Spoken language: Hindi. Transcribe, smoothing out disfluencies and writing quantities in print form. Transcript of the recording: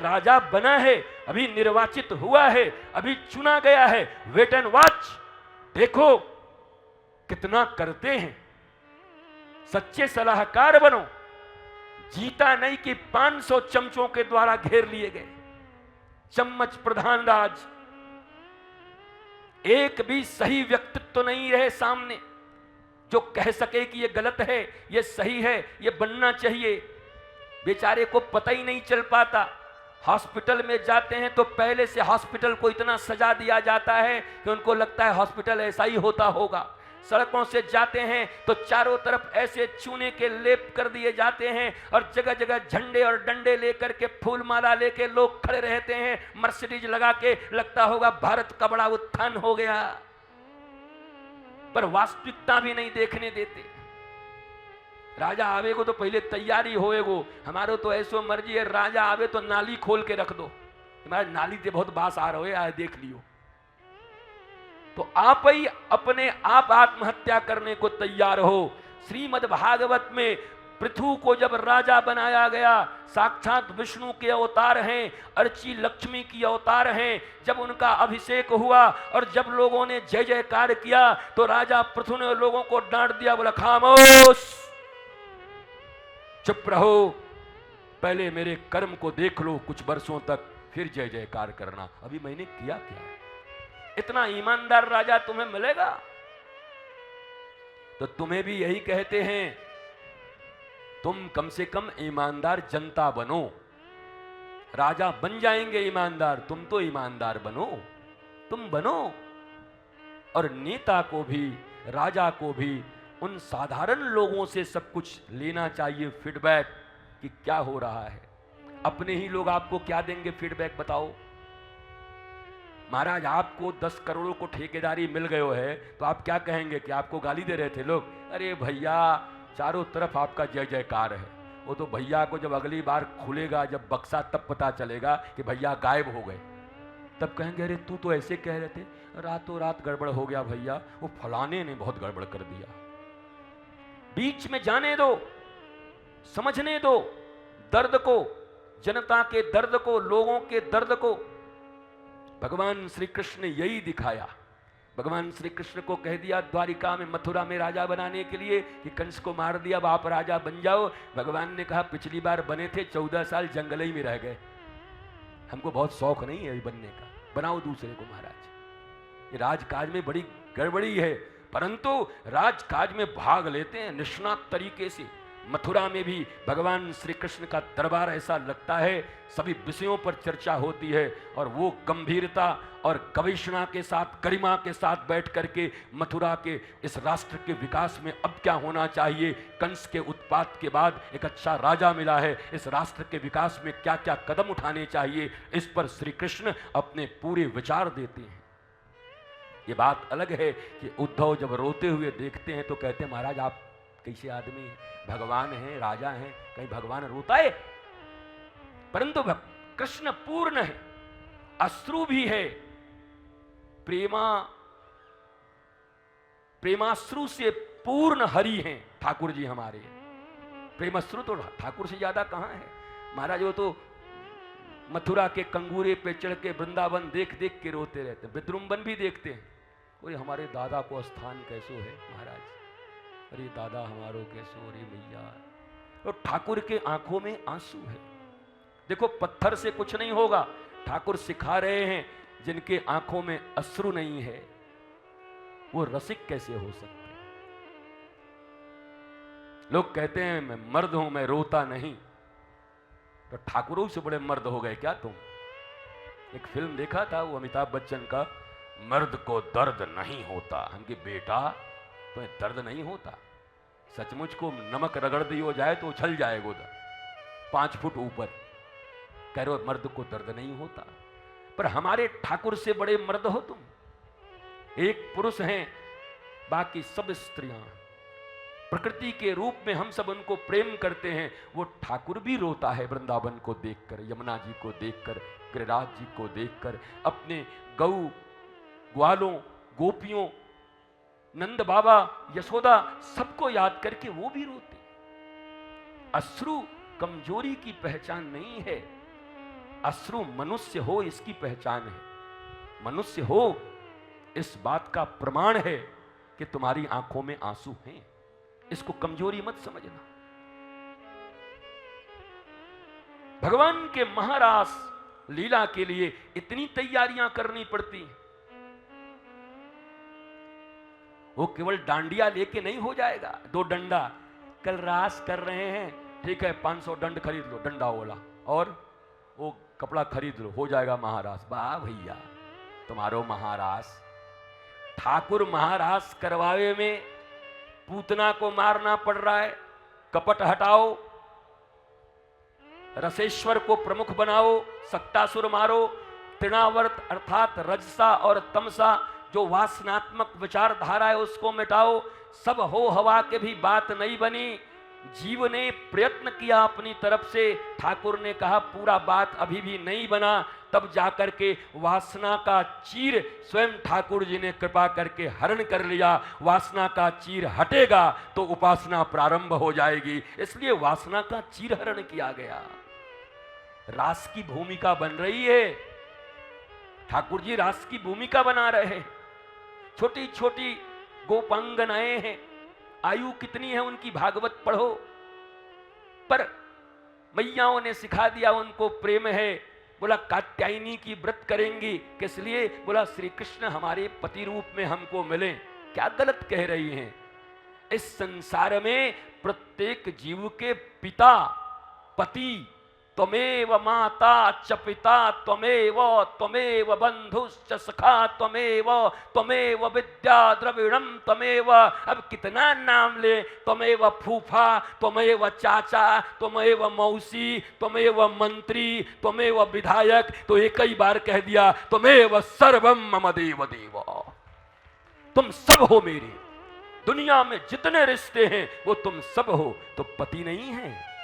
राजा बना है, अभी निर्वाचित हुआ है, अभी चुना गया है। वेट एंड वॉच, देखो कितना करते हैं। सच्चे सलाहकार बनो। जीता नहीं कि 500 चमचों के द्वारा घेर लिए गए। चम्मच प्रधान राज, एक भी सही व्यक्तित्व तो नहीं रहे सामने जो कह सके कि ये गलत है, ये सही है, ये बनना चाहिए। बेचारे को पता ही नहीं चल पाता। हॉस्पिटल में जाते हैं तो पहले से हॉस्पिटल को इतना सजा दिया जाता है कि उनको लगता है हॉस्पिटल ऐसा ही होता होगा। सड़कों से जाते हैं तो चारों तरफ ऐसे चूने के लेप कर दिए जाते हैं और जगह जगह झंडे और डंडे लेकर के फूल माला लेके लोग खड़े रहते हैं, मर्सिडीज लगा के, लगता होगा भारत का बड़ा उत्थान हो गया। पर वास्तविकता भी नहीं देखने देते। राजा आवेगो तो पहले तैयारी होएगो। हमारो तो ऐसो मर्जी है, राजा आवे तो नाली खोल के रख दो, तुम्हारे नाली से बहुत बास आ रहे हो, देख लियो। तो आप ही अपने आप आत्महत्या करने को तैयार हो। श्रीमद् भागवत में पृथु को जब राजा बनाया गया, साक्षात विष्णु के अवतार हैं, अर्ची लक्ष्मी की अवतार हैं। जब उनका अभिषेक हुआ और जब लोगों ने जय जयकार किया तो राजा पृथु ने लोगों को डांट दिया, बोला खामोश, चुप रहो, पहले मेरे कर्म को देख लो कुछ वर्षों तक, फिर जय जयकार करना। अभी मैंने किया क्या? इतना ईमानदार राजा तुम्हें मिलेगा? तो तुम्हें भी यही कहते हैं, तुम कम से कम ईमानदार जनता बनो। राजा बन जाएंगे ईमानदार, तुम तो ईमानदार बनो, तुम बनो। और नेता को भी, राजा को भी उन साधारण लोगों से सब कुछ लेना चाहिए फीडबैक कि क्या हो रहा है। अपने ही लोग आपको क्या देंगे फीडबैक, बताओ। महाराज आपको 10 करोड़ को ठेकेदारी मिल गयो है तो आप क्या कहेंगे? कि आपको गाली दे रहे थे लोग, अरे भैया चारों तरफ आपका जय जयकार है। वो तो भैया को जब अगली बार खुलेगा जब बक्सा तब पता चलेगा कि भैया गायब हो गए, तब कहेंगे अरे तू तो ऐसे कह रहे थे, रातों रात गड़बड़ हो गया भैया, वो फलाने ने बहुत गड़बड़ कर दिया। बीच में जाने दो, समझने दो दर्द को, जनता के दर्द को, लोगों के दर्द को। भगवान श्री कृष्ण ने यही दिखाया। भगवान श्री कृष्ण को कह दिया द्वारिका में, मथुरा में राजा बनाने के लिए कि कंस को मार दिया, अब आप राजा बन जाओ। भगवान ने कहा पिछली बार बने थे 14 साल जंगल ही में रह गए, हमको बहुत शौक नहीं है बनने का, बनाओ दूसरे को महाराज। ये राजकाज में बड़ी गड़बड़ी है, परंतु राजकाज में भाग लेते हैं निष्णात तरीके से। मथुरा में भी भगवान श्री कृष्ण का दरबार ऐसा लगता है, सभी विषयों पर चर्चा होती है और वो गंभीरता और गवेषणा के साथ, गरिमा के साथ बैठ करके मथुरा के इस राष्ट्र के विकास में अब क्या होना चाहिए, कंस के उत्पात के बाद एक अच्छा राजा मिला है, इस राष्ट्र के विकास में क्या क्या कदम उठाने चाहिए, इस पर श्री कृष्ण अपने पूरे विचार देते हैं। ये बात अलग है कि उद्धव जब रोते हुए देखते हैं तो कहते हैं महाराज आप कैसे आदमी हैं, भगवान हैं, राजा हैं, कहीं भगवान रोता है? परंतु कृष्ण पूर्ण है, अश्रु भी है, प्रेमाश्रु से पूर्ण हरि हैं ठाकुर जी हमारे। प्रेमाश्रु तो ठाकुर से ज्यादा कहां है महाराज। वो तो मथुरा के कंगूरे पे चढ़ के वृंदावन देख देख के रोते रहते हैं, विद्रुम्बन भी देखते हैं, कोई हमारे दादा को स्थान कैसो है महाराज, अरे दादा हमारो कैसो, अरे भैया। तो ठाकुर के आंखों में आंसू है। देखो पत्थर से कुछ नहीं होगा, ठाकुर सिखा रहे हैं जिनके आंखों में अश्रु नहीं है वो रसिक कैसे हो सकते हैं। लोग कहते हैं मैं मर्द हूं, मैं रोता नहीं, तो ठाकुरों से बड़े मर्द हो गए क्या तुम? एक फिल्म देखा था वो अमिताभ बच्चन का, मर्द को दर्द नहीं होता। हम कि बेटा तो दर्द नहीं होता, सचमुच को नमक रगड़ दियो जाए तो उछल जाएगा उधर 5 फुट ऊपर, कह रहे हो मर्द को दर्द नहीं होता। पर हमारे ठाकुर से बड़े मर्द हो तुम। एक पुरुष हैं, बाकी सब स्त्रियां, प्रकृति के रूप में हम सब उनको प्रेम करते हैं। वो ठाकुर भी रोता है वृंदावन को देखकर, यमुना जी को देखकर, गिरिराज जी को देखकर, अपने गऊ ग्वालों, गोपियों, नंद बाबा, यशोदा, सबको याद करके वो भी रोते। अश्रु कमजोरी की पहचान नहीं है, अश्रु मनुष्य हो इसकी पहचान है। मनुष्य हो इस बात का प्रमाण है कि तुम्हारी आंखों में आंसू हैं। इसको कमजोरी मत समझना। भगवान के महारास लीला के लिए इतनी तैयारियां करनी पड़ती हैं। वो केवल डांडिया लेके नहीं हो जाएगा। 2 डंडा कल रास कर रहे हैं, ठीक है 500 दंड खरीद लो, डंडा वाला, और वो कपड़ा खरीद लो, हो जाएगा महारास। वाह भैया तुम्हारो महारास। ठाकुर महारास करवावे में पूतना को मारना पड़ रहा है। कपट हटाओ, रसेश्वर को प्रमुख बनाओ, सक्तासुर मारो, तृणावर्त अर्थात रजसा और तमसा जो वासनात्मक विचारधारा है उसको मिटाओ। सब हो हवा के भी बात नहीं बनी। जीव ने प्रयत्न किया अपनी तरफ से, ठाकुर ने कहा पूरा बात अभी भी नहीं बना, तब जाकर के वासना का चीर स्वयं ठाकुर जी ने कृपा करके हरण कर लिया। वासना का चीर हटेगा तो उपासना प्रारंभ हो जाएगी, इसलिए वासना का चीर हरण किया गया। रास की भूमिका बन रही है, ठाकुर जी रास की भूमिका बना रहे हैं। छोटी छोटी गोपांगनाएं हैं, आयु कितनी है उनकी भागवत पढ़ो, पर मैयाओं ने सिखा दिया उनको प्रेम है। बोला कात्यायनी की व्रत करेंगी, किस लिए? बोला श्री कृष्ण हमारे पति रूप में हमको मिले। क्या गलत कह रही हैं? इस संसार में प्रत्येक जीव के पिता पति त्वमेव माता च पिता त्वमेव त्वमेव बंधुश्च सखा त्वमेव विद्या द्रविणम त्वमेव। अब कितना नाम ले, त्वमेव फूफा, त्वमेव चाचा, त्वमेव मौसी, त्वमेव मंत्री, त्वमेव विधायक, तो एक ही बार कह दिया त्वमेव सर्वम मम देव देव। तुम सब हो मेरे, दुनिया में जितने रिश्ते हैं वो तुम सब हो। तो पति नहीं है,